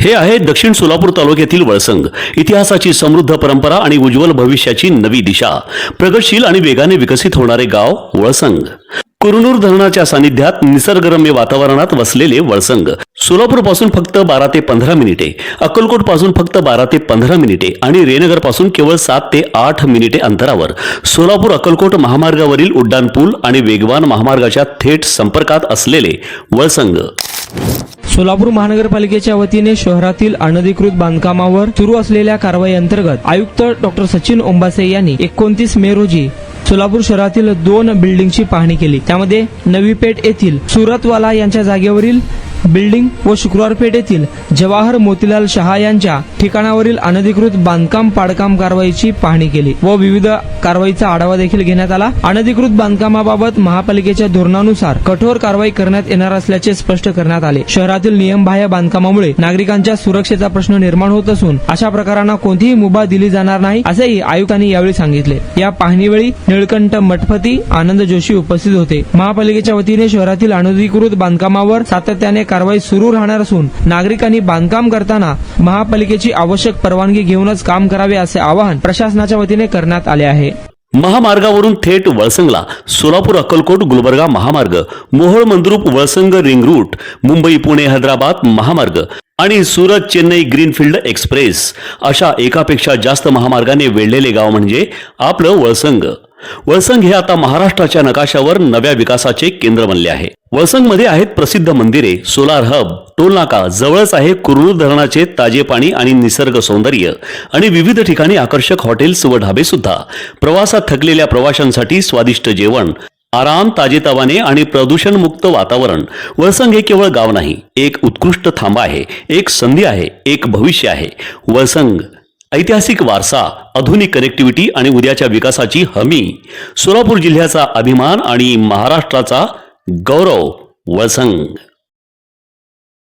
हे आहे दक्षिण सोलापूर तालुक्यातील वळसंग. इतिहासाची समृद्ध परंपरा आणि उज्ज्वल भविष्याची नवी दिशा. प्रगतशील आणि वेगाने विकसित होणारे गाव वळसंग. कुरनूर धरणाच्या सानिध्यात निसर्गरम्य वातावरणात वसलेले वळसंग सोलापूर पासून फक्त 12 ते 15 मिनिटे, अक्कलकोट पासून फक्त 12 ते 15 मिनिटे आणि रेनगर पासून केवळ 7 ते 8 मिनिटे अंतरावर सोलापूर अक्कलकोट महामार्गावरील उड्डाण पूल आणि वेगवान महामार्गाच्या थेट संपर्कात असलेले वळसंग. सोलापूर महानगरपालिकेच्या वतीने शहरातील अनधिकृत बांधकामावर सुरू असलेल्या कारवाई अंतर्गत आयुक्त डॉक्टर सचिन ओंबासे यांनी 29 मे रोजी सोलापूर शहरातील 2 बिल्डिंगची पाहणी केली. त्यामध्ये नवी पेठ येथील सुरतवाला यांच्या जागेवरील बिल्डिंग व शुक्रवार पेठ येथील जवाहर मोतीलाल शहा यांच्या ठिकाणावरील अनधिकृत बांधकाम पाडकाम कारवाईची पाहणी केली व विविध कारवाईचा आढावा देखील घेण्यात आला. अनधिकृत बांधकामाबाबत महापालिकेच्या धोरणानुसार कठोर कारवाई करण्यात येणार असल्याचे स्पष्ट करण्यात आले. शहरातील नियमबाह्य बांधकामामुळे नागरिकांच्या सुरक्षेचा प्रश्न निर्माण होत असून अशा प्रकारांना कोणतीही मुभा दिली जाणार नाही असेही आयुक्तांनी यावेळी सांगितले. या पाहणीवेळी निळकंठ मठपती, आनंद जोशी उपस्थित होते. महापालिकेच्या वतीने शहरातील अनधिकृत बांधकामावर सातत्याने कारवाई सुरू राहणार असून नागरिकांनी बांधकाम करताना महापालिकेची आवश्यक परवानगी घेऊनच काम करावे असे आवाहन प्रशासनाच्या वतीने करण्यात आले आहे. महामार्गावरून थेट वळसंगला सोलापूर अक्कलकोट गुलबर्गा महामार्ग, मोहोळ मंद्रुप वळसंग रिंग रूट, मुंबई पुणे हैदराबाद महामार्ग आणि सुरत चेन्नई ग्रीनफील्ड एक्सप्रेस अशा एकापेक्षा जास्त महामार्गाने वेढलेले गाव म्हणजे आपलं वळसंग. वळसंग हे आता महाराष्ट्राच्या नकाशावर नव्या विकासाचे केंद्र बनले आहे. वळसंगमध्ये आहेत प्रसिद्ध मंदिरे, सोलार हब, टोलनाका, जवळच आहे कुरनूर धरणाचे ताजे पाणी आणि निसर्ग सौंदर्य आणि विविध ठिकाणी आकर्षक हॉटेल्स व ढाबे सुद्धा. प्रवासात थकलेल्या प्रवाशांसाठी स्वादिष्ट जेवण, आराम, ताजेतवाने आणि प्रदूषणमुक्त वातावरण. वळसंग हे केवळ गाव नाही, एक उत्कृष्ट थांबा आहे, एक संधी आहे, एक भविष्य आहे. वळसंग ऐतिहासिक वारसा, आधुनिक कनेक्टिव्हिटी आणि उद्याच्या विकासाची हमी. सोलापूर जिल्ह्याचा अभिमान आणि महाराष्ट्राचा गौरव. वळसंग.